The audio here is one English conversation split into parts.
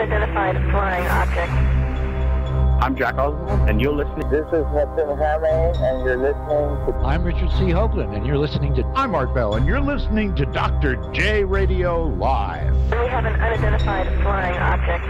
unidentified flying object. I'm Jack Oswald, and you're listening. This is Hudson Hammond, and you're listening to... I'm Richard C. Hoagland, and you're listening to... I'm Art Bell, and you're listening to Dr. J Radio Live. We have an unidentified flying object.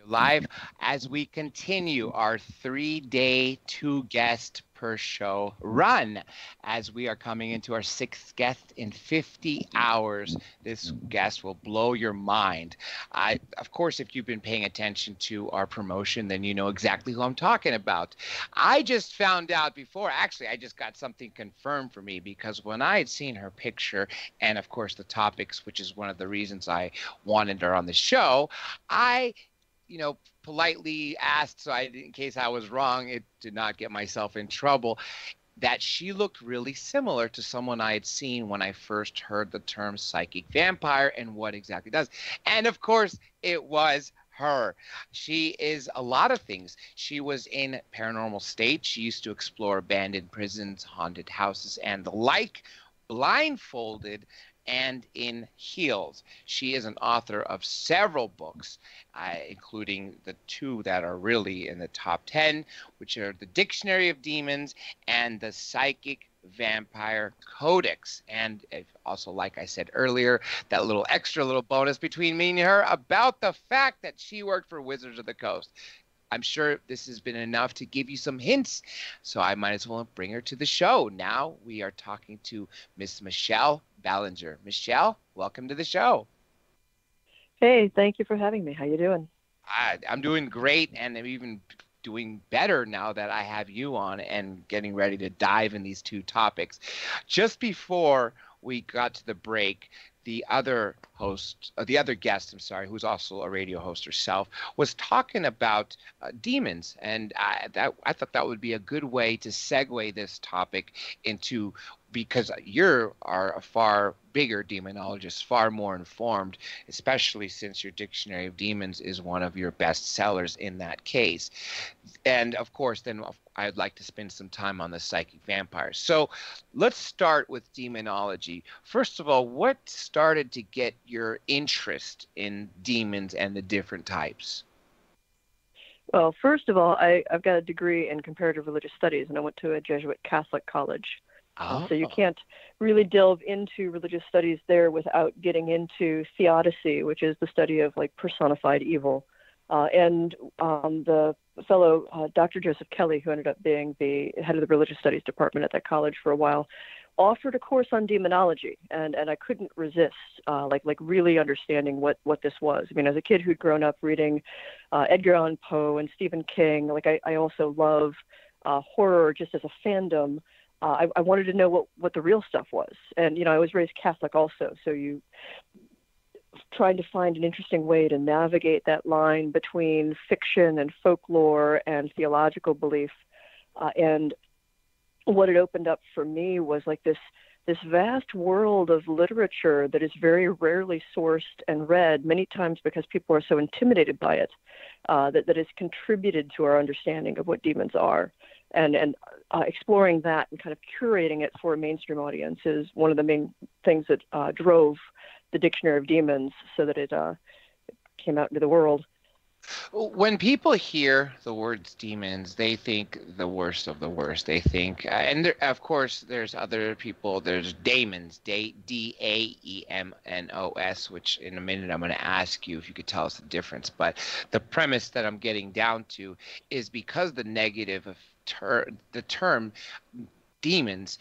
Live as we continue our 3-day, 2-guest per show run, as we are coming into our 6th guest in 50 hours. This guest will blow your mind. Of course, if you've been paying attention to our promotion, then you know exactly who I'm talking about. I just found out before, actually, I just got something confirmed for me, because when I had seen her picture and, of course, the topics, which is one of the reasons I wanted her on the show, I politely asked, so in case I was wrong, it did not get myself in trouble, that she looked really similar to someone I had seen when I first heard the term psychic vampire and what exactly it does. And of course, it was her. She is a lot of things. She was in Paranormal State. She used to explore abandoned prisons, haunted houses, and the like, blindfolded and in heels. She is an author of several books, including the 2 that are really in the top 10, which are The Dictionary of Demons and The Psychic Vampire Codex. And also, like I said earlier, that little extra little bonus between me and her about the fact that she worked for Wizards of the Coast. I'm sure this has been enough to give you some hints, so I might as well bring her to the show. Now we are talking to Miss Michelle Belanger. Michelle, welcome to the show. Hey, thank you for having me. How you doing? I'm doing great, and I'm even doing better now that I have you on and getting ready to dive in these 2 topics. Just before we got to the break, the other guest, who's also a radio host herself, was talking about demons, and I thought that would be a good way to segue this topic into, because you are a far bigger demonologist, far more informed, especially since your Dictionary of Demons is one of your best sellers in that case. And of course, then I'd like to spend some time on the psychic vampires. So let's start with demonology. First of all, what started to get your interest in demons and the different types? Well, first of all, I've got a degree in comparative religious studies, and I went to a Jesuit Catholic college. So you can't really delve into religious studies there without getting into theodicy, which is the study of like personified evil. And the fellow Dr. Joseph Kelly, who ended up being the head of the religious studies department at that college for a while, offered a course on demonology, and I couldn't resist like really understanding what this was. I mean, as a kid who'd grown up reading Edgar Allan Poe and Stephen King, like I also love horror just as a fandom. I wanted to know what the real stuff was. And, I was raised Catholic also, so you trying to find an interesting way to navigate that line between fiction and folklore and theological belief. And what it opened up for me was like this vast world of literature that is very rarely sourced and read, many times because people are so intimidated by it, that has contributed to our understanding of what demons are. And exploring that and kind of curating it for a mainstream audience is one of the main things that drove the Dictionary of Demons so that it came out into the world. When people hear the words demons, they think the worst of the worst. They think, and there, of course, there's other people. There's daemons, D-A-E-M-N-O-S, which in a minute I'm going to ask you if you could tell us the difference. But the premise that I'm getting down to is because the negative of the term demons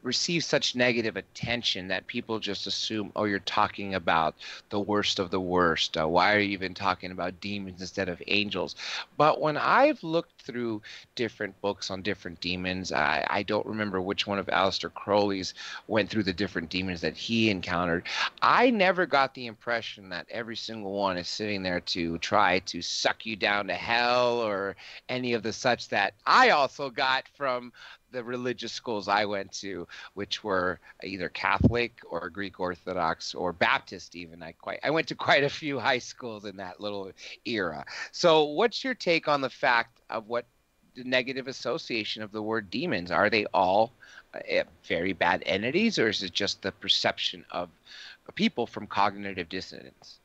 receives such negative attention that people just assume, oh, you're talking about the worst of the worst. Why are you even talking about demons instead of angels? But when I've looked through different books on different demons, I don't remember which one of Aleister Crowley's went through the different demons that he encountered. I never got the impression that every single one is sitting there to try to suck you down to hell or any of the such that I also got from the religious schools I went to, which were either Catholic or Greek Orthodox or Baptist even. I went to quite a few high schools in that little era. So what's your take on the fact of what the negative association of the word demons? Are they all very bad entities, or is it just the perception of people from cognitive dissonance?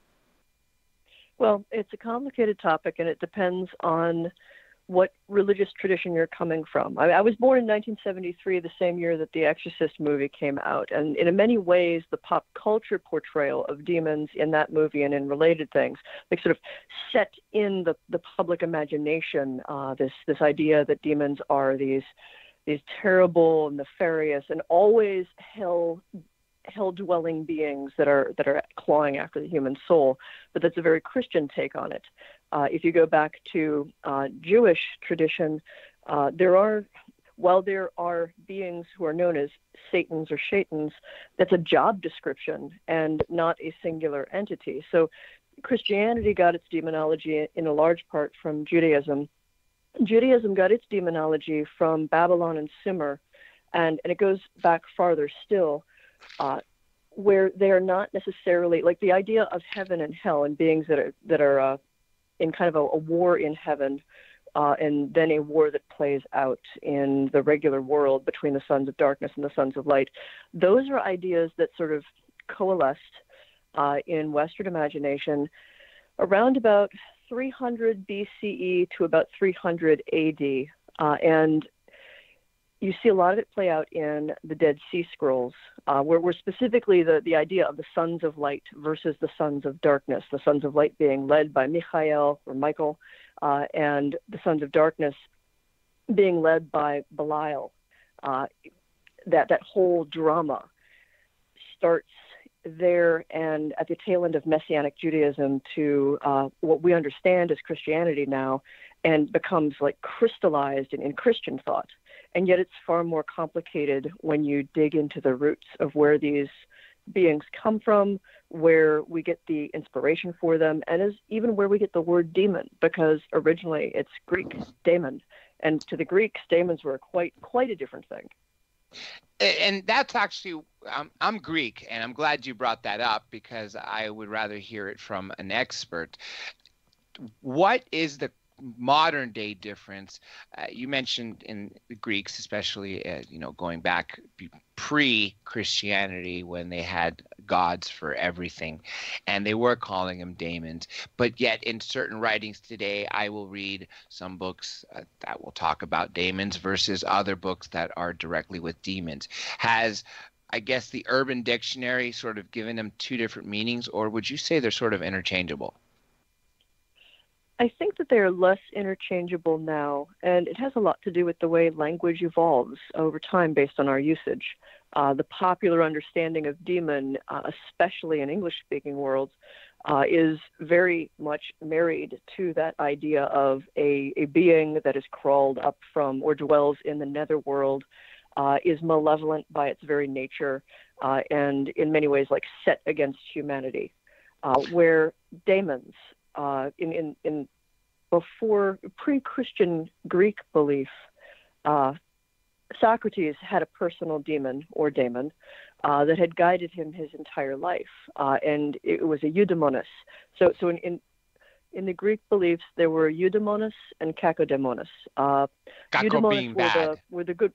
Well, it's a complicated topic, and it depends on what religious tradition you're coming from. I was born in 1973, the same year that the Exorcist movie came out, and in many ways, the pop culture portrayal of demons in that movie and in related things, like sort of set in the public imagination this idea that demons are these terrible, nefarious, and always hell-dwelling beings that are clawing after the human soul. But that's a very Christian take on it. If you go back to Jewish tradition, while there are beings who are known as Satans or Shaitans, that's a job description and not a singular entity. So Christianity got its demonology in a large part from Judaism. Judaism got its demonology from Babylon and Sumer, and it goes back farther still, where they are not necessarily, like the idea of heaven and hell and beings that are in kind of a war in heaven, and then a war that plays out in the regular world between the sons of darkness and the sons of light. Those are ideas that sort of coalesced in Western imagination around about 300 BCE to about 300 AD. And you see a lot of it play out in the Dead Sea Scrolls, where specifically the idea of the sons of light versus the sons of darkness, the sons of light being led by Michael, and the sons of darkness being led by Belial. That whole drama starts there, and at the tail end of Messianic Judaism to what we understand as Christianity now, and becomes like crystallized in Christian thought. And yet it's far more complicated when you dig into the roots of where these beings come from, where we get the inspiration for them, and even where we get the word demon, because originally it's Greek, daemon. And to the Greeks, daemons were quite a different thing. And that's actually, I'm Greek, and I'm glad you brought that up because I would rather hear it from an expert. What is the modern day difference? You mentioned in the Greeks, especially, going back pre-Christianity when they had gods for everything, and they were calling them daemons. But yet in certain writings today, I will read some books that will talk about daemons versus other books that are directly with demons. Has, I guess, the Urban Dictionary sort of given them two different meanings, or would you say they're sort of interchangeable? I think that they are less interchangeable now, and it has a lot to do with the way language evolves over time based on our usage. The popular understanding of demon, especially in English-speaking worlds, is very much married to that idea of a being that has crawled up from or dwells in the netherworld, is malevolent by its very nature, and in many ways like set against humanity, where daemons, in before pre-Christian Greek belief, Socrates had a personal demon or daemon that had guided him his entire life, and it was a eudaimonis. So in the Greek beliefs, there were eudaimonis and kakodaimonis. Eudaimonis were the good.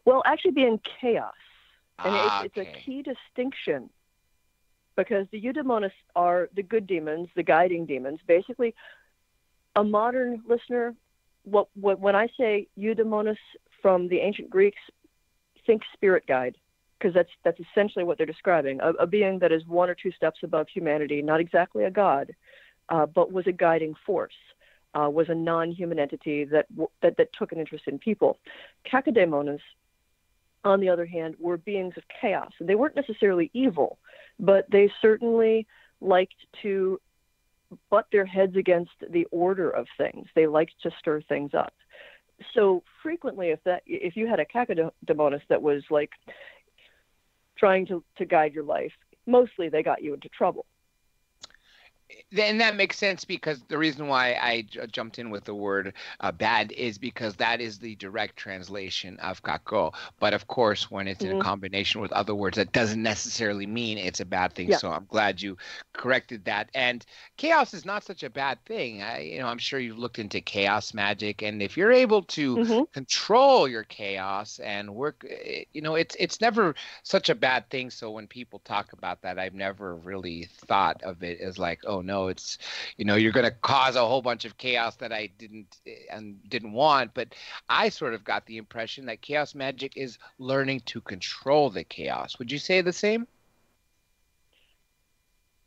Well, actually, being chaos, and it's a key distinction. Because the eudaimonis are the good demons, the guiding demons. Basically, a modern listener, when I say eudaimonis from the ancient Greeks, think spirit guide, because that's essentially what they're describing. A being that is one or two steps above humanity, not exactly a god, but was a guiding force, was a non-human entity that took an interest in people. Kakodaimonis, on the other hand, were beings of chaos. And they weren't necessarily evil, but they certainly liked to butt their heads against the order of things. They liked to stir things up. So frequently, if you had a kakodaimonis that was like trying to guide your life, mostly they got you into trouble. Then that makes sense, because the reason why I jumped in with the word bad is because that is the direct translation of kako. But of course, when it's in a combination with other words, that doesn't necessarily mean it's a bad thing. Yeah. So I'm glad you corrected that. And chaos is not such a bad thing. I'm sure you've looked into chaos magic, and if you're able to control your chaos and work, it's never such a bad thing. So when people talk about that, I've never really thought of it as like, oh no, it's, you're going to cause a whole bunch of chaos that I didn't want. But I sort of got the impression that chaos magic is learning to control the chaos. Would you say the same?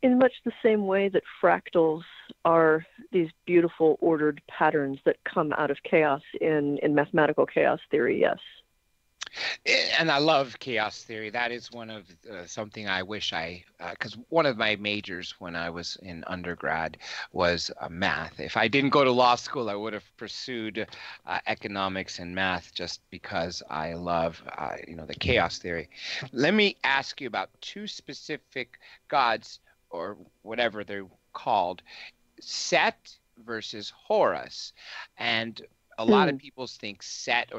In much the same way that fractals are these beautiful ordered patterns that come out of chaos in mathematical chaos theory, yes. And I love chaos theory. That is one of something I wish because one of my majors when I was in undergrad was math. If I didn't go to law school, I would have pursued economics and math, just because I love, the chaos theory. Let me ask you about two specific gods, or whatever they're called, Set versus Horus. And a lot of people think Set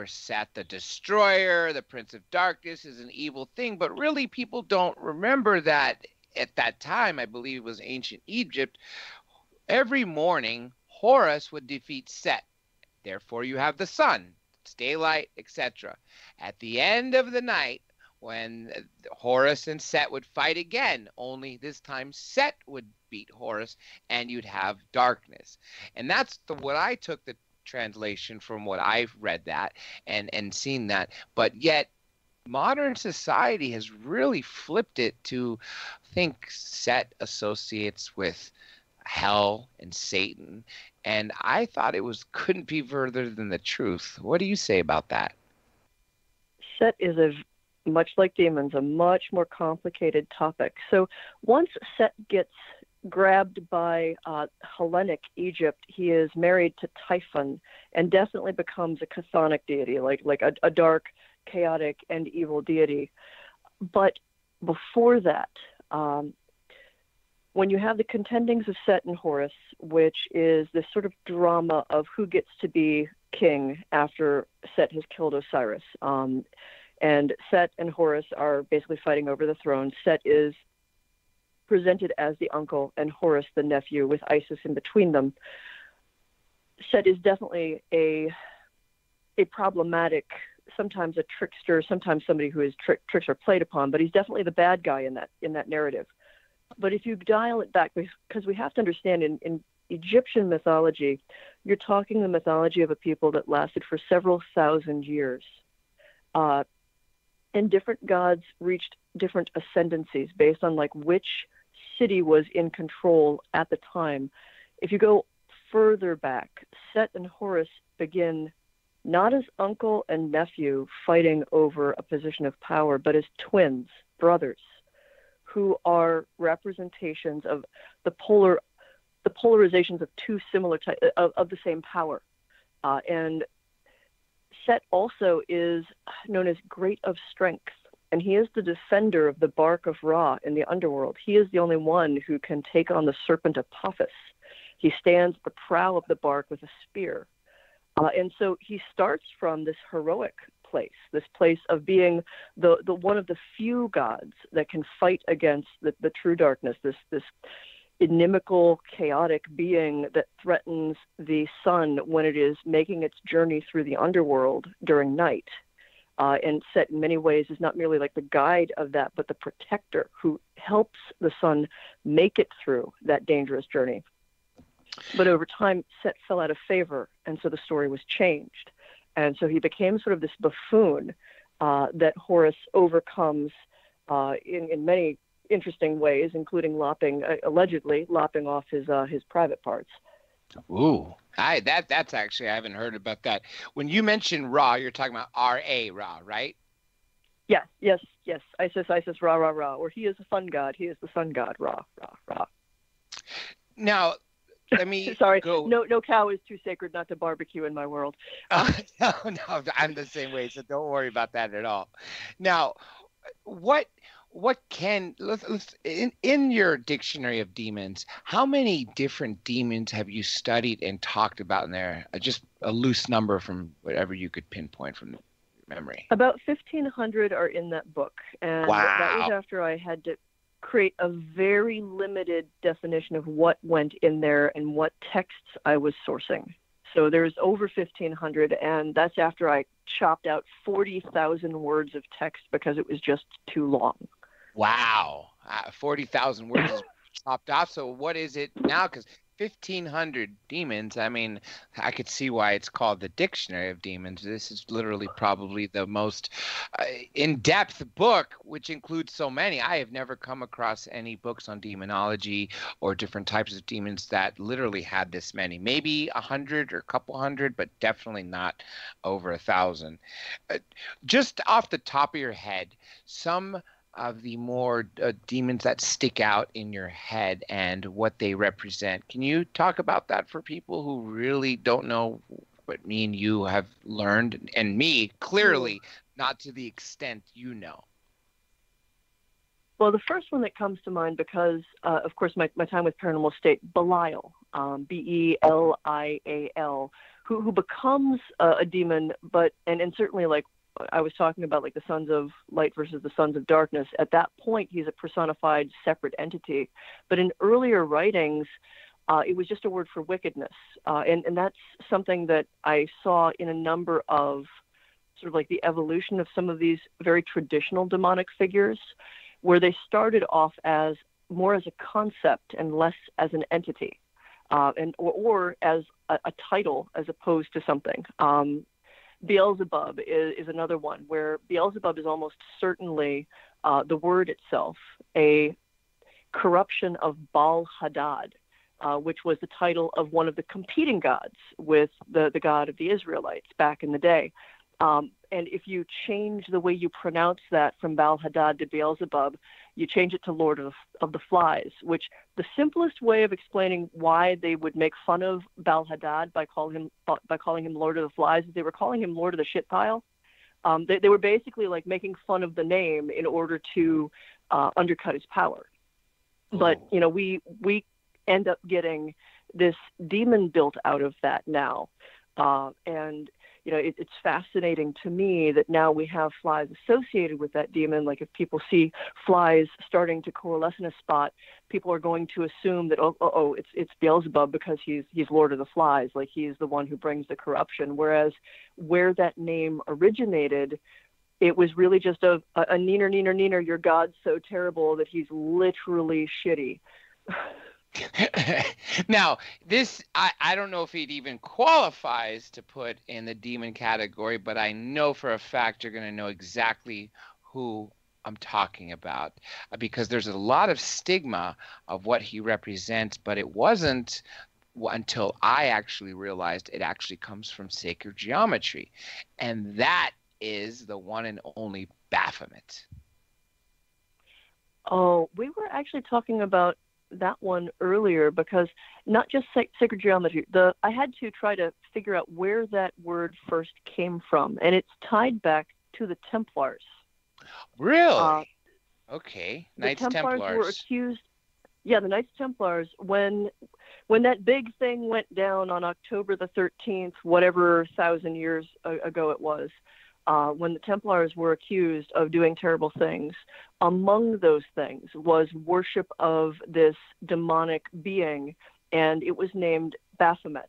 the destroyer, the prince of darkness, is an evil thing, but really people don't remember that at that time, I believe it was ancient Egypt, every morning Horus would defeat Set. Therefore you have the sun, it's daylight, etc. At the end of the night, when Horus and Set would fight again, only this time Set would beat Horus and you'd have darkness. And that's what I took the translation from what I've read that and seen that. But yet modern society has really flipped it to think Set associates with hell and Satan, and I thought it couldn't be further than the truth. What do you say about that? Set is much like demons, a much more complicated topic. So once Set gets grabbed by Hellenic Egypt, he is married to Typhon and definitely becomes a chthonic deity, like a dark, chaotic, and evil deity. But before that, when you have the contendings of Set and Horus, which is this sort of drama of who gets to be king after Set has killed Osiris, and Set and Horus are basically fighting over the throne. Set is presented as the uncle and Horus the nephew, with Isis in between them. Set is definitely a problematic, sometimes a trickster, sometimes somebody who his tricks are played upon, but he's definitely the bad guy in that narrative. But if you dial it back, because we have to understand in Egyptian mythology, you're talking the mythology of a people that lasted for several thousand years. And different gods reached different ascendancies based on which city was in control at the time. If you go further back, Set and Horus begin not as uncle and nephew fighting over a position of power, but as twins, brothers, who are representations of the polarizations of two similar types of the same power. And Set also is known as Great of Strength, and he is the defender of the bark of Ra in the underworld. He is the only one who can take on the serpent Apophis. He stands at the prow of the bark with a spear. And so he starts from this heroic place, this place of being the one of the few gods that can fight against the true darkness, this inimical, chaotic being that threatens the sun when it is making its journey through the underworld during night. And Set, in many ways, is not merely like the guide of that, but the protector who helps the sun make it through that dangerous journey. But over time, Set fell out of favor, and so the story was changed. And so he became sort of this buffoon that Horus overcomes in many interesting ways, including allegedly lopping off his private parts. Ooh, that's actually, I haven't heard about that. When you mention Ra, you're talking about R-A, Ra, right? Yes. Isis, Ra, Ra, Ra. Or he is a sun god. He is the sun god, Ra, Ra, Ra. Now, let me Sorry, go. No cow is too sacred not to barbecue in my world. No, I'm the same way, so don't worry about that at all. Now, what In your dictionary of demons, how many different demons have you studied and talked about in there? Just a loose number from whatever you could pinpoint from memory. About 1,500 are in that book, and that was Wow. after I had to create a very limited definition of what went in there and what texts I was sourcing. So there's over 1,500, and that's after I chopped out 40,000 words of text because it was just too long. Wow. 40,000 words is chopped off. So what is it now? Because 1,500 demons, I mean, I could see why it's called the Dictionary of Demons. This is literally probably the most in-depth book, which includes so many. I have never come across any books on demonology or different types of demons that literally had this many. Maybe 100 or a couple hundred, but definitely not over 1,000. Just off the top of your head, some of the more demons that stick out in your head and what they represent. Can you talk about that for people who really don't know what me and you have learned, and me clearly not to the extent you know? Well, the first one that comes to mind, because, of course, my time with Paranormal State, Belial, Belial, who becomes a demon, and certainly, like, I was talking about, like, the Sons of Light versus the Sons of Darkness. At that point, he's a personified separate entity. But in earlier writings, it was just a word for wickedness. And that's something that I saw in a number of sort of like the evolution of some of these very traditional demonic figures, where they started off as more as a concept and less as an entity, or as a title as opposed to something. Beelzebub is another one, where Beelzebub is almost certainly the word itself, a corruption of Baal-Hadad, which was the title of one of the competing gods with the god of the Israelites back in the day. And if you change the way you pronounce that from Baal-Hadad to Beelzebub, you change it to Lord of the Flies, which the simplest way of explaining why they would make fun of Baal-Hadad by calling him Lord of the Flies is they were calling him Lord of the Shit Pile. They were basically like making fun of the name in order to undercut his power. But, you know, we end up getting this demon built out of that now. And you know, it's fascinating to me that now we have flies associated with that demon. Like if people see flies starting to coalesce in a spot, people are going to assume that, it's Beelzebub because he's Lord of the Flies, like he's the one who brings the corruption. Whereas where that name originated, it was really just a neener, your God's so terrible that he's literally shitty. Now, this, I don't know if it even qualifies to put in the demon category, but I know for a fact you're going to know exactly who I'm talking about, because there's a lot of stigma of what he represents, but it wasn't until I actually realized it actually comes from sacred geometry, and that is the one and only Baphomet. Oh, we were actually talking about that one earlier, because not just sacred geometry, I had to try to figure out where that word first came from, and it's tied back to the Templars. Really? Okay. Knights Templars were accused. Yeah, the Knights Templars, when that big thing went down on October the 13th, whatever 1,000 years ago it was, when the Templars were accused of doing terrible things, among those things was worship of this demonic being, and it was named Baphomet.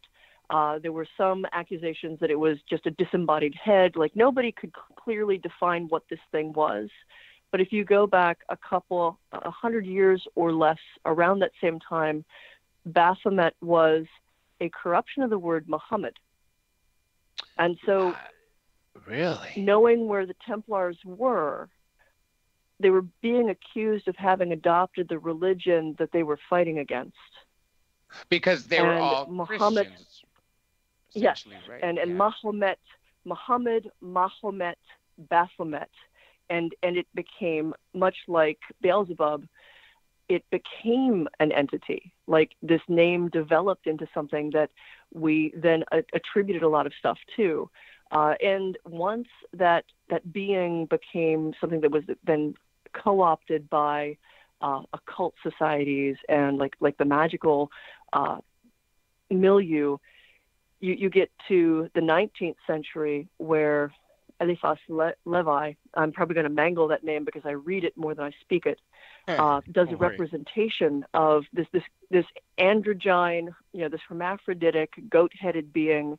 There were some accusations that it was just a disembodied head, like nobody could clearly define what this thing was. But if you go back 100 years or less, around that same time, Baphomet was a corruption of the word Muhammad. And so really, knowing where the Templars were, they were being accused of having adopted the religion that they were fighting against. Because they were all Muhammad, Christians. Yes, right? and Muhammad, Baphomet, and it became, much like Beelzebub, it became an entity. Like this name developed into something that we then attributed a lot of stuff to. And once that being became something that was then co-opted by occult societies and like the magical milieu. You get to the 19th century where Eliphas Levi, I'm probably going to mangle that name because I read it more than I speak it, does a representation of this androgyne, this hermaphroditic, goat-headed being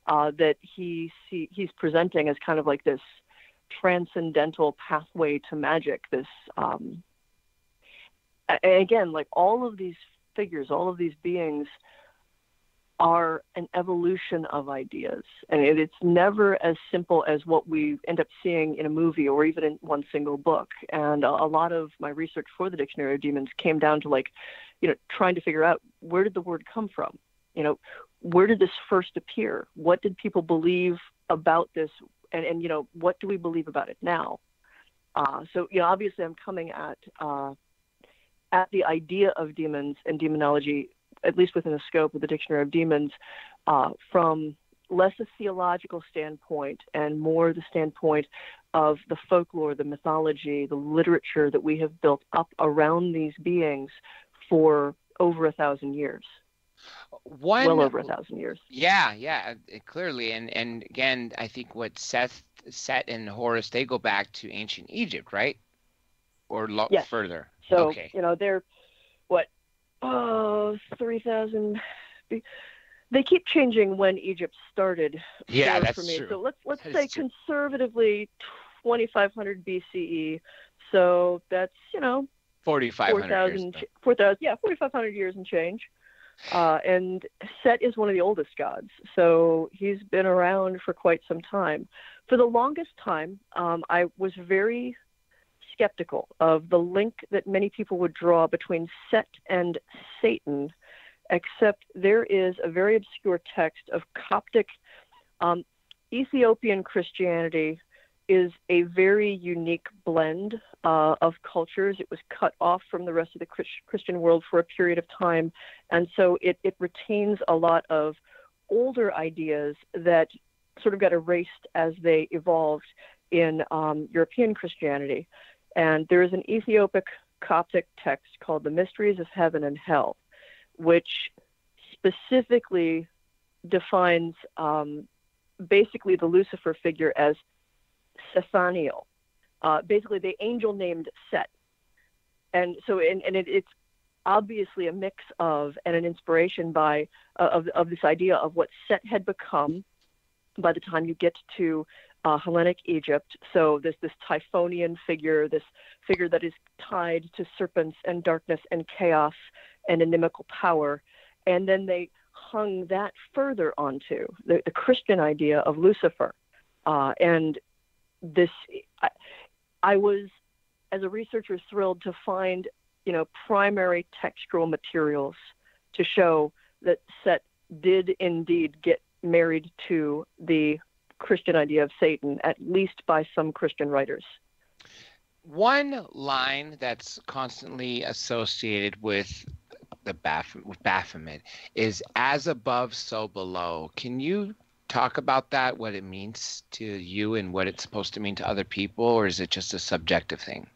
that he's presenting as kind of like this transcendental pathway to magic. This, again, like all of these figures, all of these beings are an evolution of ideas. And it's never as simple as what we end up seeing in a movie or even in one single book. And a lot of my research for the Dictionary of Demons came down to trying to figure out, where did the word come from? Where did this first appear? What did people believe about this? And what do we believe about it now? So obviously I'm coming at the idea of demons and demonology, at least within the scope of the Dictionary of Demons, from less a theological standpoint and more the standpoint of the folklore, the mythology, the literature that we have built up around these beings for over 1,000 years. Well over 1,000 years. Yeah, clearly. And again, I think what Set and Horus, they go back to ancient Egypt, right? Or yes. Further. So, okay. They're, 3,000. They keep changing when Egypt started. Yeah, that's for me. true. So let's say conservatively 2,500 BCE. So that's 4,500 years. 4,500 years and change. And Set is one of the oldest gods, so he's been around for quite some time. For the longest time, I was very skeptical of the link that many people would draw between Set and Satan, except there is a very obscure text of Coptic Ethiopian Christianity is a very unique blend of cultures. It was cut off from the rest of the Christian world for a period of time, and so it retains a lot of older ideas that sort of got erased as they evolved in European Christianity. And there is an Ethiopic Coptic text called The Mysteries of Heaven and Hell, which specifically defines basically the Lucifer figure as Sethaniel, basically the angel named Set. And so it's obviously a mix of and an inspiration by of this idea of what Set had become by the time you get to Hellenic Egypt. So this Typhonian figure, this figure that is tied to serpents and darkness and chaos and inimical power. And then they hung that further onto the Christian idea of Lucifer. And this, I was, as a researcher, thrilled to find, primary textual materials to show that Set did indeed get married to the Christian idea of Satan, at least by some Christian writers. One line that's constantly associated with Baphomet is "as above, so below." Can you talk about that, what it means to you and what it's supposed to mean to other people, or is it just a subjective thing?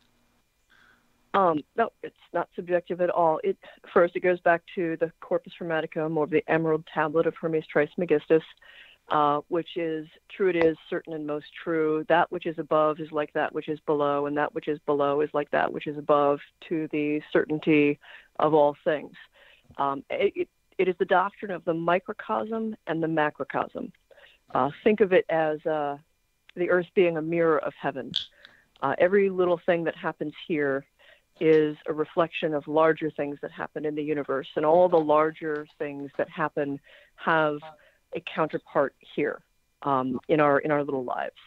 No, it's not subjective at all. It goes back to the Corpus Hermeticum, or the Emerald Tablet of Hermes Trismegistus, which is true it is, certain and most true. That which is above is like that which is below, and that which is below is like that which is above, to the certainty of all things. It is the doctrine of the microcosm and the macrocosm. Think of it as the earth being a mirror of heaven. Every little thing that happens here is a reflection of larger things that happen in the universe, and all the larger things that happen have a counterpart here in our little lives.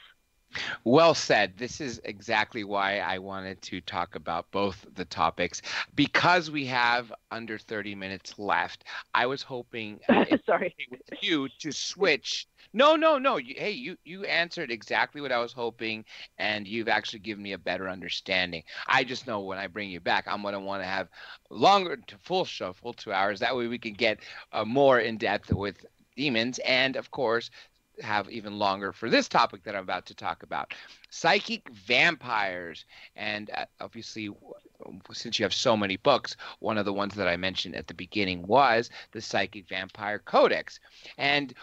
Well said. This is exactly why I wanted to talk about both the topics, because we have under 30 minutes left. I was hoping sorry with you to switch. No. You answered exactly what I was hoping, and you've actually given me a better understanding. I just know when I bring you back, I'm going to want to have longer, full 2 hours. That way we can get more in depth with demons, and of course have even longer for this topic that I'm about to talk about. Psychic vampires. And obviously, since you have so many books, one of the ones that I mentioned at the beginning was the Psychic Vampire Codex. And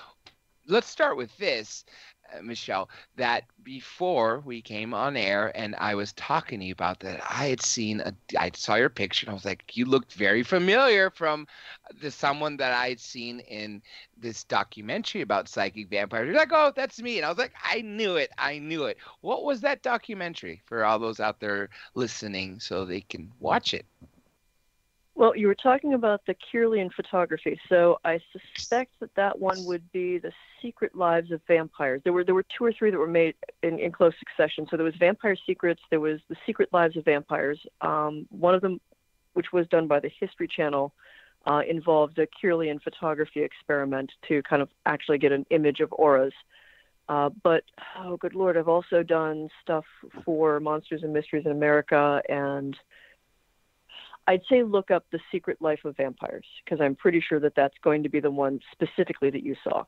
let's start with this, Michelle, that before we came on air and I was talking to you about that, I saw your picture and I was like, you looked very familiar from someone that I had seen in this documentary about psychic vampires. You're like, oh, that's me. And I was like, I knew it. What was that documentary for all those out there listening so they can watch it? Well, you were talking about the Kirlian photography, so I suspect that one would be The Secret Lives of Vampires. There were 2 or 3 that were made in close succession. So there was Vampire Secrets, there was The Secret Lives of Vampires. One of them, which was done by the History Channel, involved a Kirlian photography experiment to kind of actually get an image of auras. But, oh, good Lord, I've also done stuff for Monsters and Mysteries in America, and I'd say look up The Secret Life of Vampires, because I'm pretty sure that that's going to be the one specifically that you saw.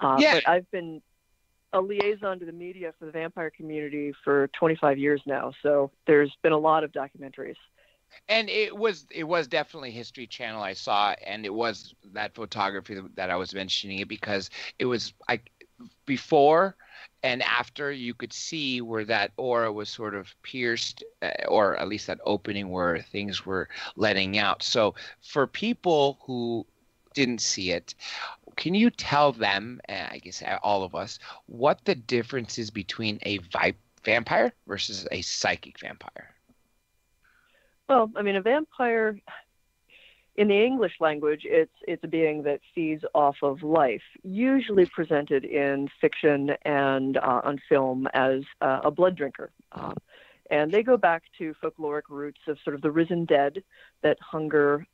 But I've been a liaison to the media for the vampire community for 25 years now, so there's been a lot of documentaries. And it was definitely History Channel I saw, and it was that photography that I was mentioning it because it was before and after you could see where that aura was sort of pierced, or at least that opening where things were letting out. So for people who didn't see it, can you tell them, I guess all of us, what the difference is between a vampire versus a psychic vampire? Well, I mean, a vampire, in the English language, it's a being that feeds off of life, usually presented in fiction and on film as a blood drinker. And they go back to folkloric roots of sort of the risen dead that hunger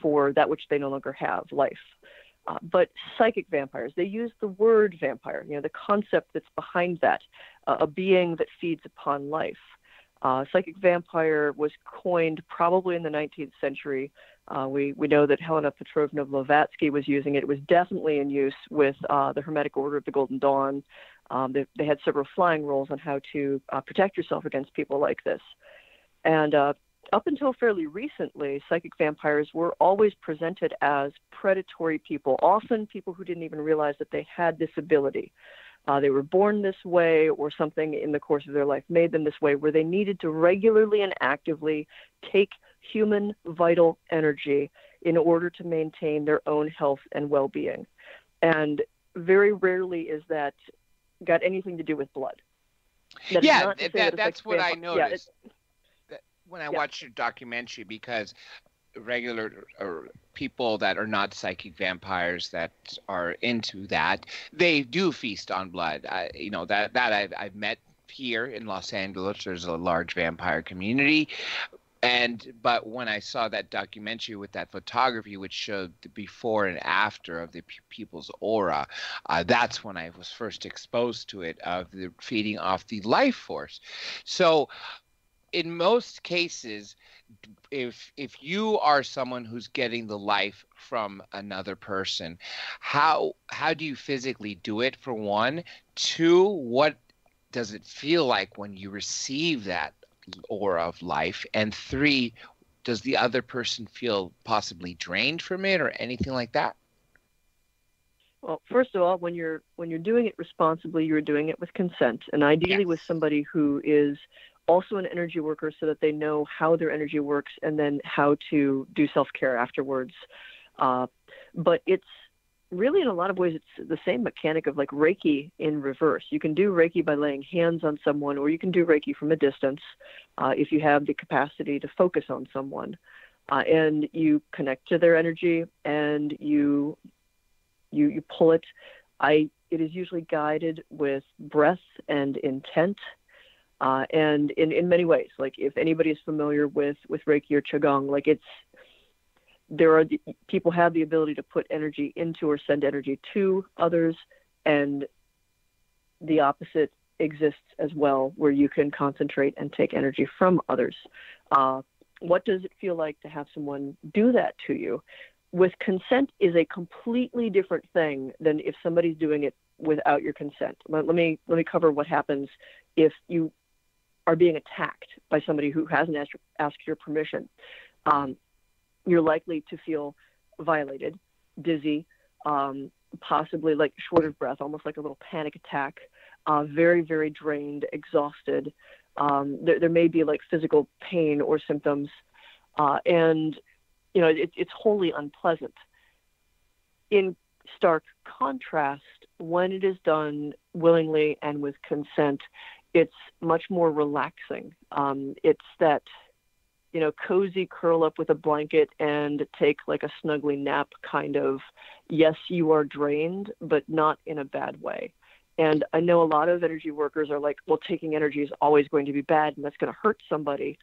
for that which they no longer have, life. But psychic vampires, they use the word vampire, the concept that's behind that, a being that feeds upon life. Psychic vampire was coined probably in the 19th century. We know that Helena Petrovna Blavatsky was using it. It was definitely in use with the Hermetic Order of the Golden Dawn. They had several flying rules on how to protect yourself against people like this. And up until fairly recently, psychic vampires were always presented as predatory people, often people who didn't even realize that they had this ability. They were born this way, or something in the course of their life made them this way, where they needed to regularly and actively take human vital energy in order to maintain their own health and well-being. And very rarely is that got anything to do with blood. That's what I noticed when I watched your documentary, because regular people that are not psychic vampires that are into that, they do feast on blood. I've met here in Los Angeles. There's a large vampire community. But when I saw that documentary with that photography, which showed the before and after of the people's aura, that's when I was first exposed to it, of the feeding off the life force. So in most cases, if you are someone who's getting the life from another person, how do you physically do it, for one? 2, what does it feel like when you receive that aura of life? And 3, does the other person feel possibly drained from it or anything like that? Well, first of all, when you're doing it responsibly, you're doing it with consent, and ideally with somebody who is also an energy worker, so that they know how their energy works and then how to do self-care afterwards. But it's really, in a lot of ways, it's the same mechanic of like Reiki in reverse. You can do Reiki by laying hands on someone, or you can do Reiki from a distance if you have the capacity to focus on someone. And you connect to their energy and you pull it. It is usually guided with breath and intent. And in many ways, like if anybody is familiar with Reiki or Qigong, like people have the ability to put energy into or send energy to others, and the opposite exists as well, where you can concentrate and take energy from others. What does it feel like to have someone do that to you? With consent is a completely different thing than if somebody's doing it without your consent. Let me cover what happens if you are being attacked by somebody who hasn't asked your permission. You're likely to feel violated, dizzy, possibly like short of breath, almost like a little panic attack, very, very drained, exhausted. There may be like physical pain or symptoms, and it's wholly unpleasant. In stark contrast, when it is done willingly and with consent, it's much more relaxing. It's that, cozy curl up with a blanket and take like a snuggly nap kind of, yes, you are drained, but not in a bad way. And I know a lot of energy workers are like, well, taking energy is always going to be bad and that's going to hurt somebody.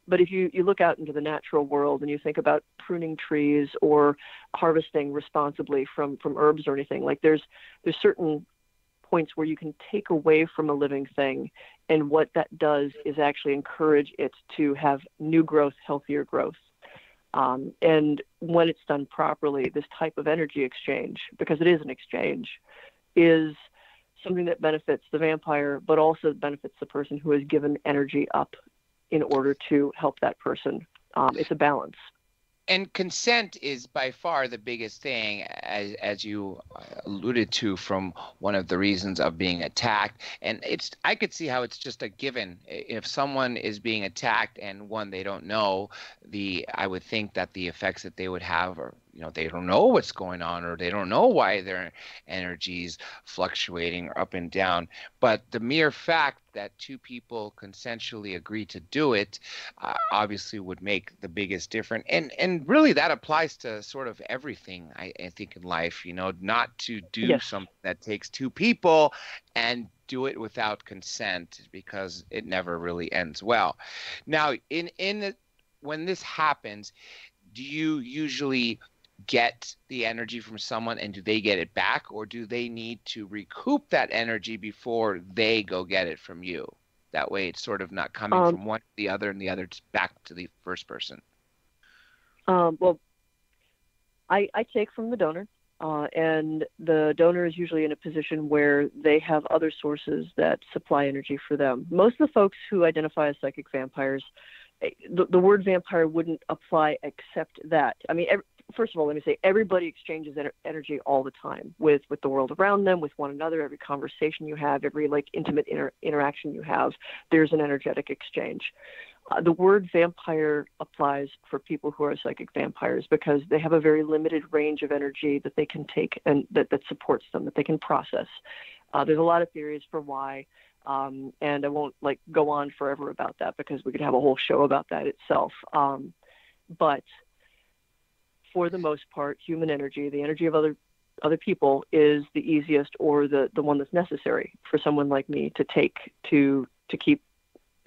But if you look out into the natural world and you think about pruning trees or harvesting responsibly from herbs or anything, like there's certain points where you can take away from a living thing, and what that does is actually encourage it to have new growth, healthier growth. And when it's done properly, this type of energy exchange, because it is an exchange, is something that benefits the vampire, but also benefits the person who has given energy up in order to help that person. It's a balance. And consent is by far the biggest thing, as you alluded to, from one of the reasons of being attacked. And I could see how it's just a given. If someone is being attacked and they don't know, I would think that the effects that they would have are, they don't know what's going on, or they don't know why their energy's fluctuating or up and down. But the mere fact that two people consensually agree to do it obviously would make the biggest difference. And really that applies to sort of everything, I think, in life, not to do something that takes two people and do it without consent, because it never really ends well. Now, when this happens, do you usually get the energy from someone, and do they get it back, or do they need to recoup that energy before they go get it from you? That way it's sort of not coming from one to the other and the other back to the first person. Well, I take from the donor, and the donor is usually in a position where they have other sources that supply energy for them. Most of the folks who identify as psychic vampires, the word vampire wouldn't apply except that. I mean, first of all, let me say, everybody exchanges energy all the time with the world around them, with one another. Every conversation you have, every intimate interaction you have, there's an energetic exchange. The word vampire applies for people who are psychic vampires because they have a very limited range of energy that they can take and that supports them, that they can process. There's a lot of theories for why, and I won't go on forever about that because we could have a whole show about that itself. But for the most part, human energy, the energy of other people, is the easiest or the one that's necessary for someone like me to take to keep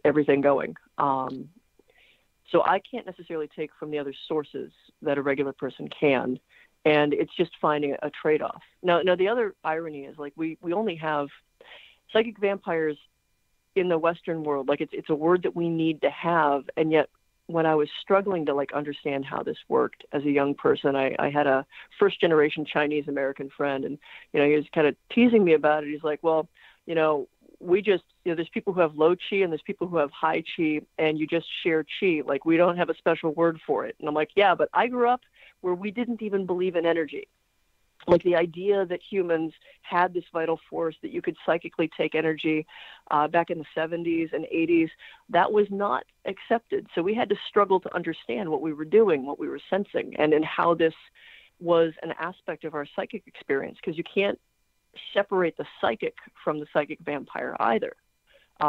everything going. So I can't necessarily take from the other sources that a regular person can, and it's just finding a trade-off. Now the other irony is we only have psychic vampires in the Western world. It's a word that we need to have, and yet when I was struggling to understand how this worked as a young person, I had a first generation Chinese American friend, and he was kind of teasing me about it. He's like, well, we just, there's people who have low chi and there's people who have high chi, and you just share chi. We don't have a special word for it. And I'm like, yeah, but I grew up where we didn't even believe in energy. The idea that humans had this vital force, that you could psychically take energy back in the 70s and 80s, that was not accepted. So we had to struggle to understand what we were doing, what we were sensing, and how this was an aspect of our psychic experience, because you can't separate the psychic from the psychic vampire either.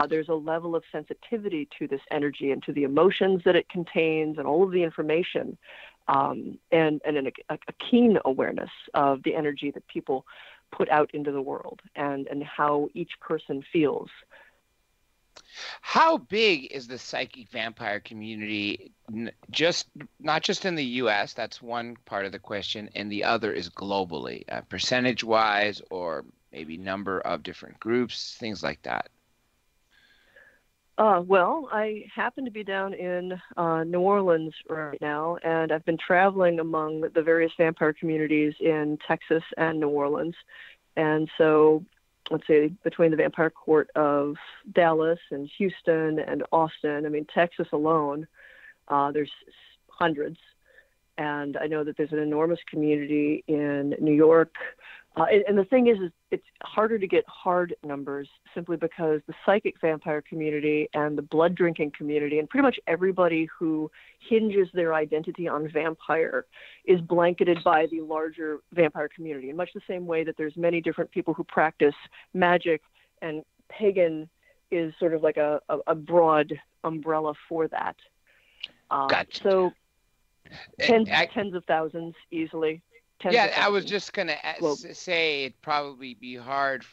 There's a level of sensitivity to this energy and to the emotions that it contains and all of the information, and a keen awareness of the energy that people put out into the world and how each person feels. How big is the psychic vampire community? Not just in the U.S., that's one part of the question, and the other is globally, percentage-wise, or maybe number of different groups, things like that. Well, I happen to be down in New Orleans right now, and I've been traveling among the various vampire communities in Texas and New Orleans. And so, let's say, between the Vampire Court of Dallas and Houston and Austin, I mean, Texas alone, there's hundreds. And I know that there's an enormous community in New York. And the thing is it's harder to get hard numbers simply because the psychic vampire community and the blood drinking community and pretty much everybody who hinges their identity on vampire is blanketed by the larger vampire community in much the same way that there's many different people who practice magic, and pagan is sort of like a broad umbrella for that. Gotcha. So tens of thousands easily. I was just going to say it'd probably be hard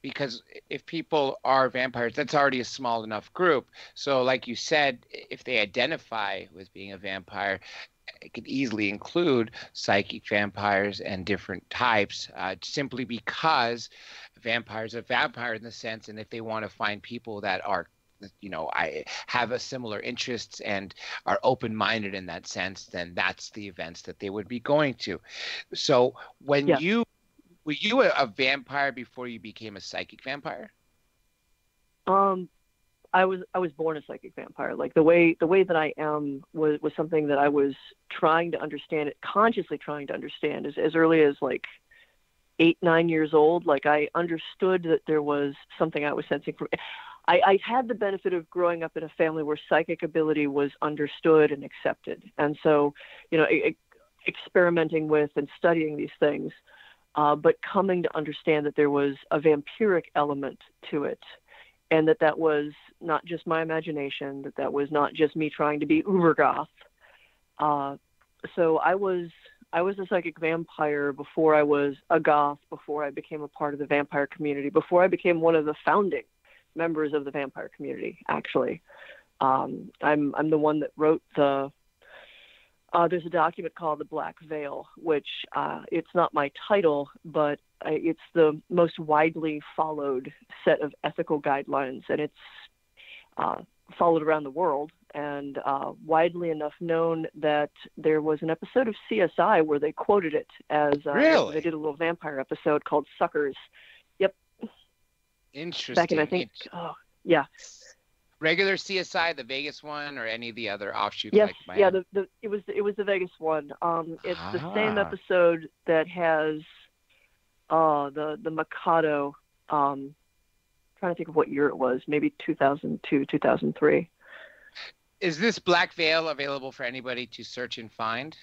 because if people are vampires, that's already a small enough group. So like you said, if they identify with being a vampire, it could easily include psychic vampires and different types, simply because vampires are vampire in the sense, and if they want to find people that are I have a similar interests and are open-minded in that sense, then that's the events that they would be going to. So were you a vampire before you became a psychic vampire? I was born a psychic vampire. Like the way that I am was something that I was trying to understand, consciously trying to understand as early as like 8-9 years old. Like I understood that there was something I was sensing from. I had the benefit of growing up in a family where psychic ability was understood and accepted. And so, experimenting with and studying these things, but coming to understand that there was a vampiric element to it, and that was not just my imagination, that was not just me trying to be uber goth. So I was a psychic vampire before I was a goth, before I became a part of the vampire community, before I became one of the founding members of the vampire community. Actually, I'm the one that wrote there's a document called the Black Veil, which it's not my title, but it's the most widely followed set of ethical guidelines, and it's followed around the world, and widely enough known that there was an episode of CSI where they quoted it as really? They did a little vampire episode called Suckers. Interesting. Back in, I think, regular CSI, the Vegas one, or any of the other offshoots? Yes, like Miami? it was the Vegas one. It's the same episode that has the Mikado. Trying to think of what year it was, maybe 2002, 2003. Is this Black Veil available for anybody to search and find?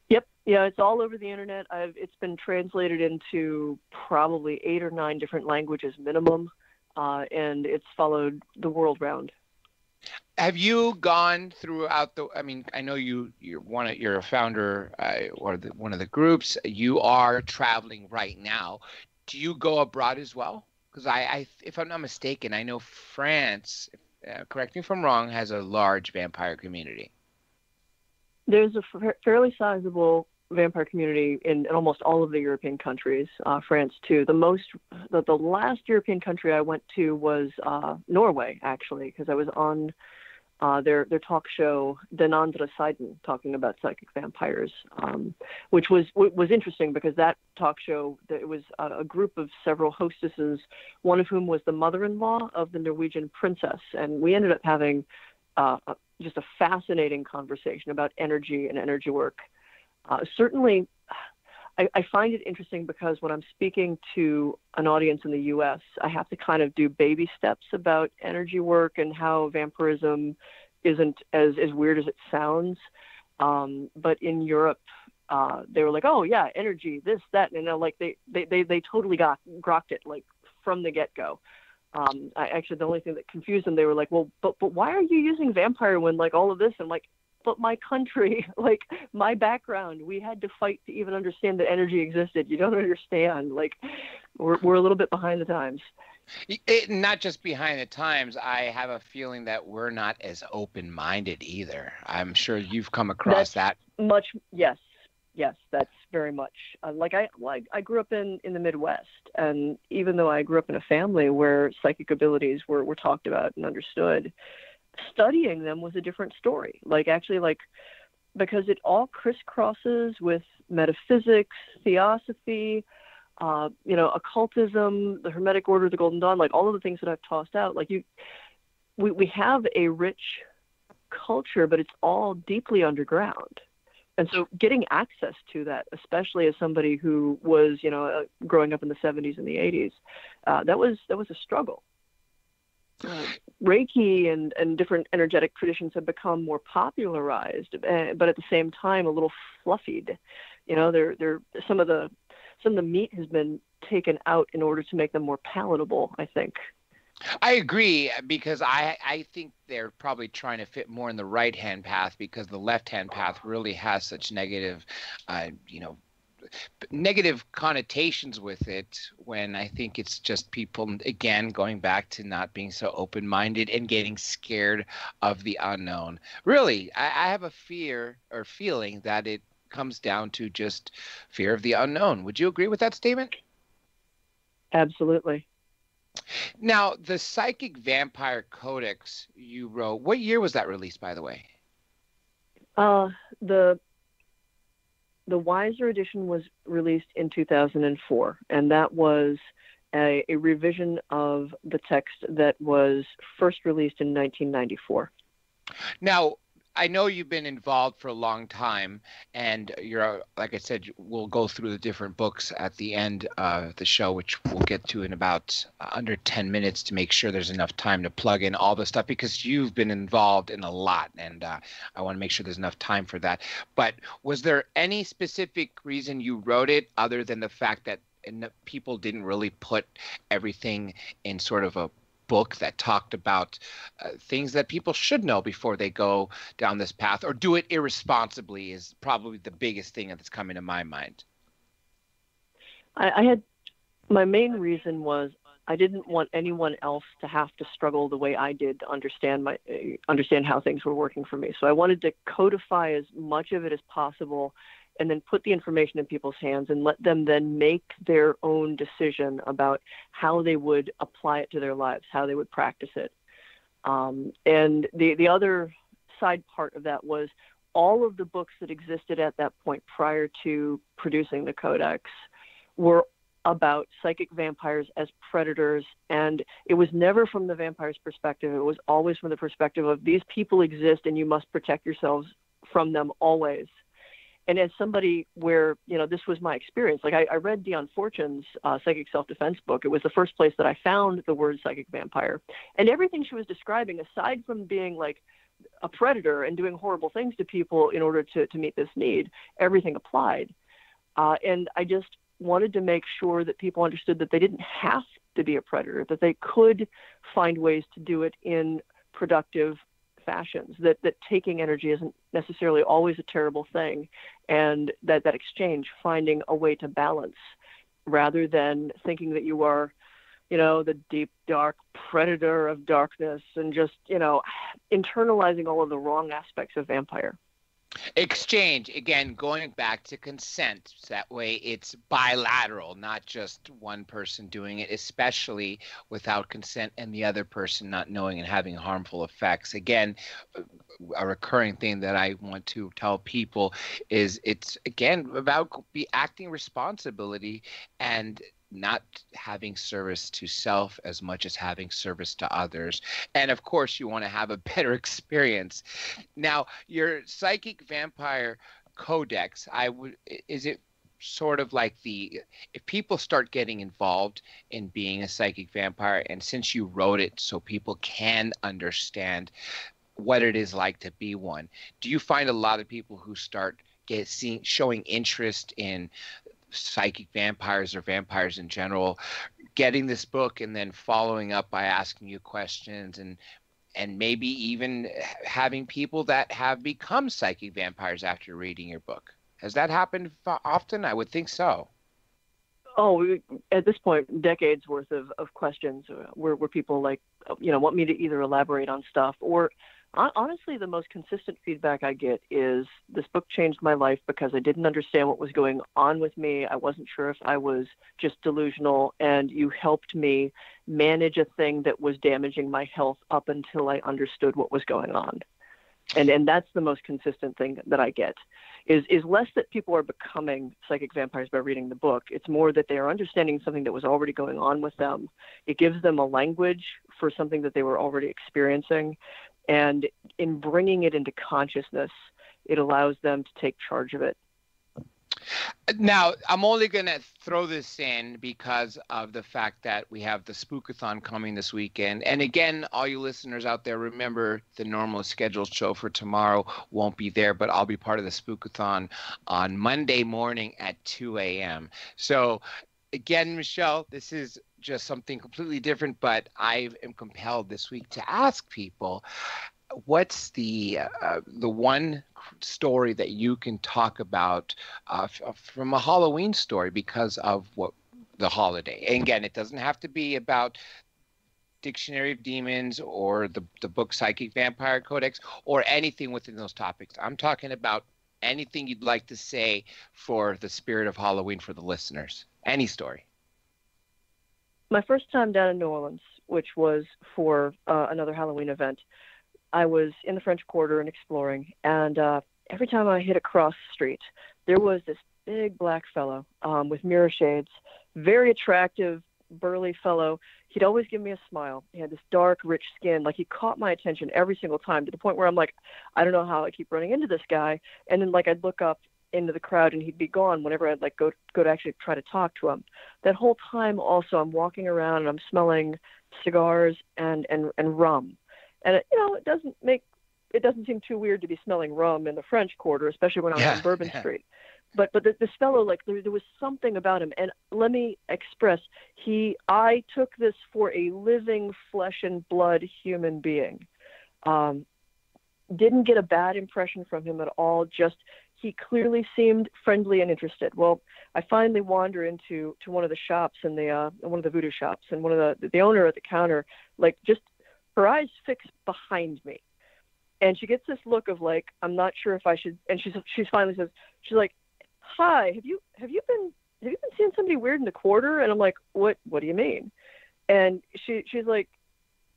Yep. Yeah, it's all over the internet. It's been translated into probably 8 or 9 different languages minimum, and it's followed the world round. Have you gone throughout I know you're a founder or one of the groups. You are traveling right now. Do you go abroad as well? Because I if I'm not mistaken, I know France, correct me if I'm wrong, has a large vampire community. There's a fairly sizable vampire community in almost all of the European countries, France too. The last European country I went to was Norway, actually, because I was on their talk show, Den Andre Siden, talking about psychic vampires, which was interesting because that talk show, it was a group of several hostesses, one of whom was the mother-in-law of the Norwegian princess, and we ended up having just a fascinating conversation about energy and energy work. Certainly, I find it interesting because when I'm speaking to an audience in the U.S., I have to kind of do baby steps about energy work and how vampirism isn't as weird as it sounds. But in Europe, they were like, "Oh yeah, energy, this, that," and like they totally grokked it like from the get-go. Actually, the only thing that confused them, they were like, "Well, but why are you using vampire when like all of this?" And like, but my country, like my background, we had to fight to even understand that energy existed. You don't understand. Like we're a little bit behind the times. Not just behind the times. I have a feeling that we're not as open-minded either. I'm sure you've come across that. Yes, that's very much. I grew up in the Midwest, and even though I grew up in a family where psychic abilities were talked about and understood, studying them was a different story. Because it all crisscrosses with metaphysics, theosophy, occultism, the Hermetic Order, the Golden Dawn, like all of the things that I've tossed out, like we have a rich culture, but it's all deeply underground. And so getting access to that, especially as somebody who was, growing up in the 70s and the 80s, that was a struggle. Reiki and different energetic traditions have become more popularized, but at the same time a little fluffied. They're some of the meat has been taken out in order to make them more palatable, I think. I agree, because I think they're probably trying to fit more in the right-hand path, because the left-hand path really has such negative connotations with it, when I think it's just people, again, going back to not being so open-minded and getting scared of the unknown. Really, I have a fear or feeling that it comes down to just fear of the unknown. Would you agree with that statement? Absolutely. Now, the Psychic Vampire Codex you wrote, what year was that released, by the way? The Wiser edition was released in 2004, and that was a revision of the text that was first released in 1994. Now, I know you've been involved for a long time, and you're, like I said, we'll go through the different books at the end of the show, which we'll get to in about under 10 minutes to make sure there's enough time to plug in all the stuff, because you've been involved in a lot, and I want to make sure there's enough time for that. But was there any specific reason you wrote it, other than the fact that people didn't really put everything in sort of a book that talked about things that people should know before they go down this path, or do it irresponsibly, is probably the biggest thing that's coming to my mind? I had, my main reason was I didn't want anyone else to have to struggle the way I did to understand how things were working for me. So I wanted to codify as much of it as possible, and then put the information in people's hands and let them then make their own decision about how they would apply it to their lives, how they would practice it. And the other side part of that was all of the books that existed at that point prior to producing the Codex were about psychic vampires as predators, and it was never from the vampire's perspective. It was always from the perspective of, these people exist and you must protect yourselves from them always. And as somebody where, this was my experience, like I read Dion Fortune's Psychic Self-Defense book. It was the first place that I found the word psychic vampire. And everything she was describing, aside from being like a predator and doing horrible things to people in order to meet this need, everything applied. And I just wanted to make sure that people understood that they didn't have to be a predator, that they could find ways to do it in productive fashions, that taking energy isn't necessarily always a terrible thing, and that exchange, finding a way to balance, rather than thinking that you are, the deep, dark predator of darkness, and just, internalizing all of the wrong aspects of vampire. Exchange, again, going back to consent. So that way it's bilateral, not just one person doing it, especially without consent and the other person not knowing and having harmful effects. Again, a recurring thing that I want to tell people is it's, again, about acting responsibility and not having service to self as much as having service to others. And of course, you want to have a better experience. Now, your Psychic Vampire Codex, is it sort of like if people start getting involved in being a psychic vampire, and since you wrote it so people can understand what it is like to be one, do you find a lot of people who start showing interest in psychic vampires or vampires in general, getting this book and then following up by asking you questions, and maybe even having people that have become psychic vampires after reading your book? Has that happened often? I would think so. Oh, at this point, decades worth of questions where people want me to either elaborate on stuff, or honestly, the most consistent feedback I get is, this book changed my life because I didn't understand what was going on with me. I wasn't sure if I was just delusional, and you helped me manage a thing that was damaging my health up until I understood what was going on. And that's the most consistent thing that I get is less that people are becoming psychic vampires by reading the book. It's more that they are understanding something that was already going on with them. It gives them a language for something that they were already experiencing. And in bringing it into consciousness, it allows them to take charge of it. Now, I'm only going to throw this in because of the fact that we have the Spookathon coming this weekend. And again, all you listeners out there, remember the normal scheduled show for tomorrow won't be there, but I'll be part of the Spookathon on Monday morning at 2 a.m. So again, Michelle, this is just something completely different, but I am compelled this week to ask people, what's the one story that you can talk about from a Halloween story because of what the holiday? And again, it doesn't have to be about Dictionary of Demons or the book Psychic Vampire Codex or anything within those topics. I'm talking about anything you'd like to say for the spirit of Halloween for the listeners. Any story. My first time down in New Orleans, which was for another Halloween event, I was in the French Quarter and exploring, and every time I hit a cross street, there was this big black fellow with mirror shades, very attractive, burly fellow. He'd always give me a smile. He had this dark, rich skin. Like, he caught my attention every single time, to the point where I'm like, I don't know how I keep running into this guy. And then, like, I'd look up into the crowd and he'd be gone whenever I'd like go to actually try to talk to him. That whole time also, I'm walking around and I'm smelling cigars and rum. And it doesn't seem too weird to be smelling rum in the French Quarter, especially when I was on Bourbon Street. But this fellow, like, there was something about him. And let me express, I took this for a living flesh and blood human being. Didn't get a bad impression from him at all. Just, he clearly seemed friendly and interested. Well, I finally wander into one of the shops one of the voodoo shops, and one of the owner at the counter, like, just her eyes fixed behind me, and she gets this look of like, I'm not sure if I should. And she's finally says, she's like, "Hi, have you been seeing somebody weird in the quarter?" And I'm like, "What do you mean?" And she's like,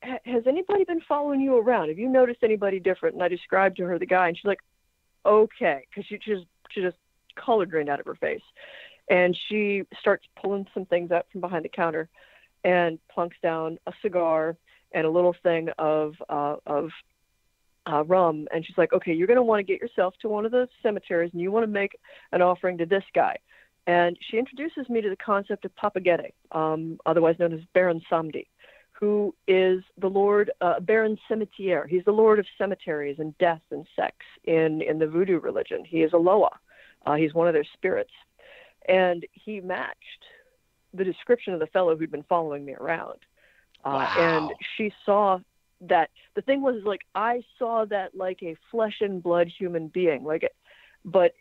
"Has anybody been following you around? Have you noticed anybody different?" And I described to her the guy, and she's like, "Okay," because she just color drained out of her face, and she starts pulling some things out from behind the counter, and plunks down a cigar and a little thing of rum. And she's like, "Okay, you're going to want to get yourself to one of the cemeteries, and you want to make an offering to this guy." And she introduces me to the concept of Papa Gede, otherwise known as Baron Samedi, who is the Lord, Baron Cimetière. He's the Lord of cemeteries and death and sex in the voodoo religion. He is a Loa. He's one of their spirits. And he matched the description of the fellow who'd been following me around. Wow. And she saw that. The thing was, like, I saw that like a flesh and blood human being, but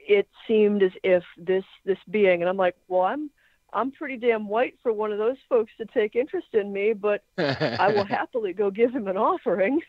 it seemed as if this being, and I'm like, well, I'm pretty damn white for one of those folks to take interest in me, but I will happily go give him an offering.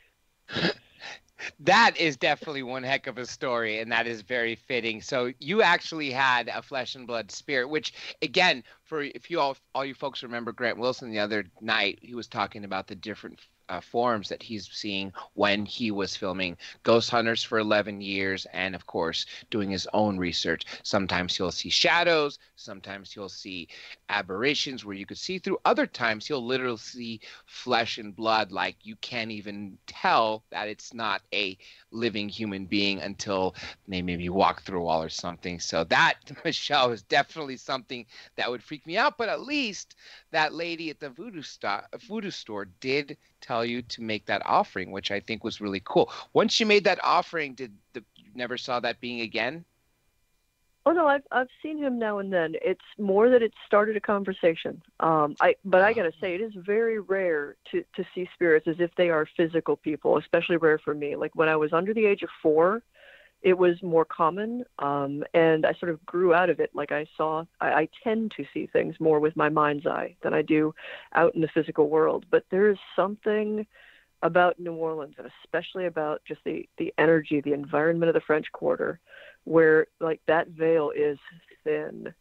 That is definitely one heck of a story, and that is very fitting. So you actually had a flesh and blood spirit, which, again, if you all you folks remember Grant Wilson the other night, he was talking about the different forms that he's seeing when he was filming Ghost Hunters for 11 years and, of course, doing his own research. Sometimes he'll see shadows. Sometimes he'll see aberrations where you could see through. Other times he'll literally see flesh and blood, like you can't even tell that it's not a living human being until they maybe walk through a wall or something. So that, Michelle, is definitely something that would freak me out. But at least that lady at the voodoo store did tell you to make that offering, which I think was really cool. Once you made that offering, you never saw that being again? Oh no, I've seen him now and then. It's more that it started a conversation. But I gotta say, it is very rare to see spirits as if they are physical people, especially rare for me. Like when I was under the age of 4, it was more common, and I sort of grew out of it. Like I tend to see things more with my mind's eye than I do out in the physical world. But there is something about New Orleans, and especially about just the energy, the environment of the French Quarter, where like that veil is thin.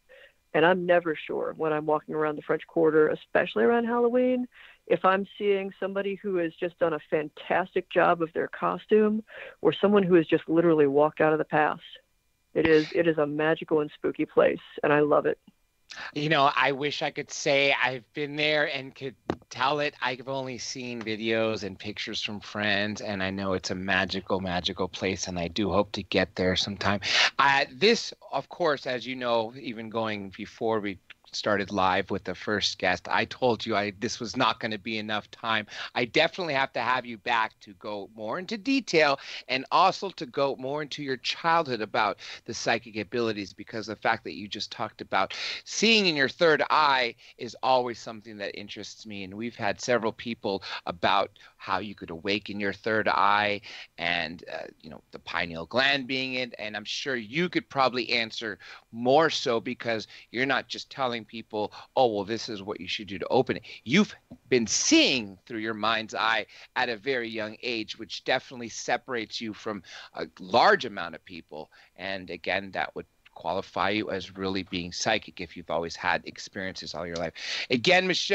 And I'm never sure when I'm walking around the French Quarter, especially around Halloween, if I'm seeing somebody who has just done a fantastic job of their costume, or someone who has just literally walked out of the past. It is a magical and spooky place, and I love it. You know, I wish I could say I've been there and could tell it. I've only seen videos and pictures from friends, and I know it's a magical, magical place, and I do hope to get there sometime. This, of course, as you know, even going before we started live with the first guest, I told you this was not going to be enough time. I definitely have to have you back to go more into detail and also to go more into your childhood about the psychic abilities, because the fact that you just talked about seeing in your third eye is always something that interests me. And we've had several people about how you could awaken your third eye and, the pineal gland being it. And I'm sure you could probably answer more so, because you're not just telling people, oh, well, this is what you should do to open it. You've been seeing through your mind's eye at a very young age, which definitely separates you from a large amount of people. And again, that would qualify you as really being psychic if you've always had experiences all your life. Again, Miss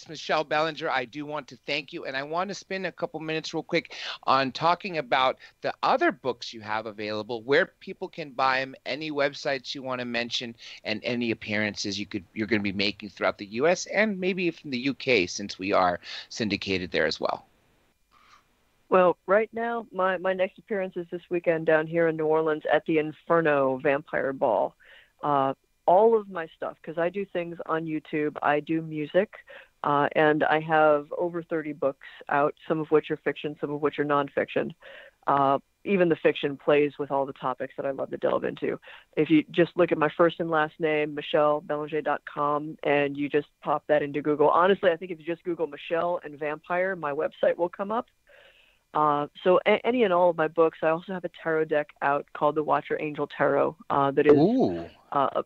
Michelle Belanger, I do want to thank you, and I want to spend a couple minutes real quick on talking about the other books you have available, where people can buy them, any websites you want to mention, and any appearances you're going to be making throughout the U.S. and maybe from the U.K., since we are syndicated there as well. Well, right now, my next appearance is this weekend down here in New Orleans at the Inferno Vampire Ball. All of my stuff, because I do things on YouTube, I do music, and I have over 30 books out, some of which are fiction, some of which are nonfiction. Even the fiction plays with all the topics that I love to delve into. If you just look at my first and last name, michellebelanger.com, and you just pop that into Google. Honestly, I think if you just Google Michelle and Vampire, my website will come up. So any and all of my books, I also have a tarot deck out called the Watcher Angel Tarot. That is, Ooh, I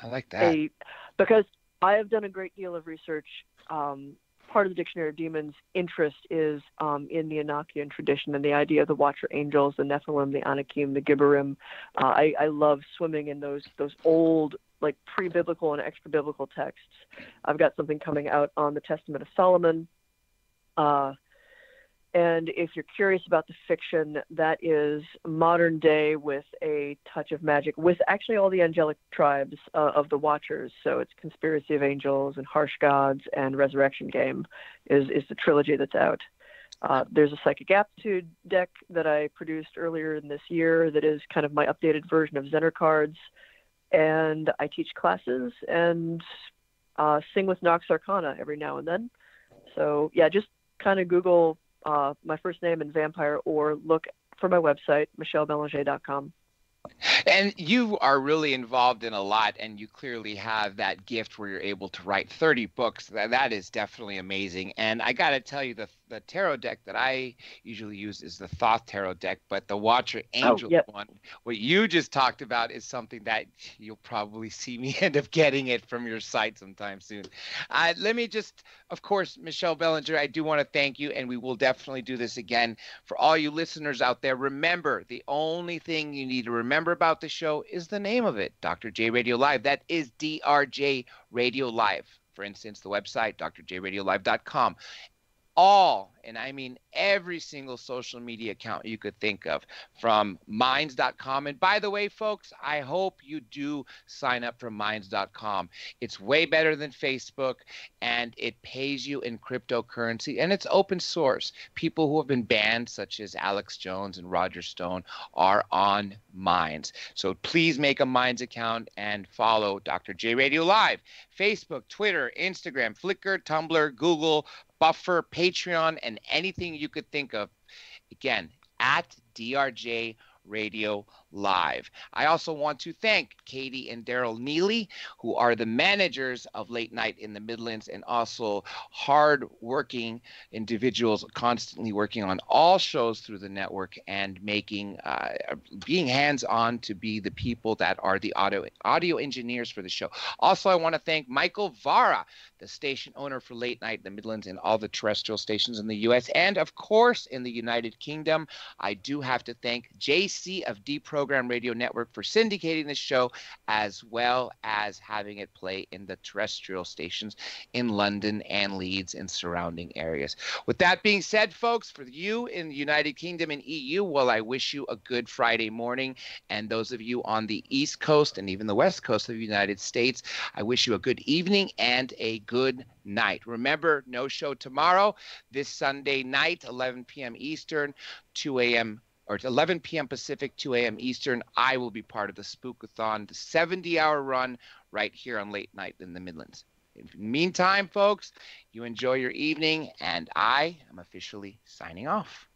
like that. Because I have done a great deal of research. Part of the Dictionary of Demons' interest is in the Enochian tradition and the idea of the Watcher Angels, the Nephilim, the Anakim, the Gibborim. I love swimming in those old, like, pre-biblical and extra-biblical texts. I've got something coming out on the Testament of Solomon. And if you're curious about the fiction, that is modern day with a touch of magic, with actually all the angelic tribes of the Watchers. So it's Conspiracy of Angels and Harsh Gods and Resurrection Game is the trilogy that's out. There's a Psychic Aptitude deck that I produced earlier in this year that is kind of my updated version of Zener cards. And I teach classes and sing with Nox Arcana every now and then. So, yeah, just kind of Google my first name and Vampire, or look for my website, michellebelanger.com. And you are really involved in a lot, and you clearly have that gift where you're able to write 30 books. That is definitely amazing. And I got to tell you, the tarot deck that I usually use is the Thoth tarot deck, but the Watcher Angel one, what you just talked about, is something that you'll probably see me end up getting it from your site sometime soon. Let me just, of course, Michelle Belanger, I do want to thank you, and we will definitely do this again. For all you listeners out there, remember, the only thing you need to remember about the show is the name of it, Dr. J Radio Live. That is DRJ Radio Live. For instance, the website, drjradiolive.com. All, and I mean every single social media account you could think of, from minds.com. And by the way, folks, I hope you do sign up for minds.com. It's way better than Facebook, and it pays you in cryptocurrency, and it's open source. People who have been banned, such as Alex Jones and Roger Stone, are on Minds. So please make a Minds account and follow Dr. J Radio Live. Facebook, Twitter, Instagram, Flickr, Tumblr, Google, Buffer, Patreon, and anything you could think of. Again, at DRJ Radio Live. I also want to thank Katie and Daryl Neely, who are the managers of Late Night in the Midlands, and also hard-working individuals constantly working on all shows through the network and making, being hands-on to be the people that are the audio engineers for the show. Also, I want to thank Michael Vara, the station owner for Late Night in the Midlands and all the terrestrial stations in the U.S. and, of course, in the United Kingdom. I do have to thank JC of D Pro Program Radio Network for syndicating this show, as well as having it play in the terrestrial stations in London and Leeds and surrounding areas. With that being said, folks, for you in the United Kingdom and EU, well, I wish you a good Friday morning. And those of you on the East Coast and even the West Coast of the United States, I wish you a good evening and a good night. Remember, no show tomorrow. This Sunday night, 11 p.m. Eastern, 2 a.m. or 11 p.m. Pacific, 2 a.m. Eastern, I will be part of the Spookathon, the 70-hour run right here on Late Night in the Midlands. In the meantime, folks, you enjoy your evening, and I am officially signing off.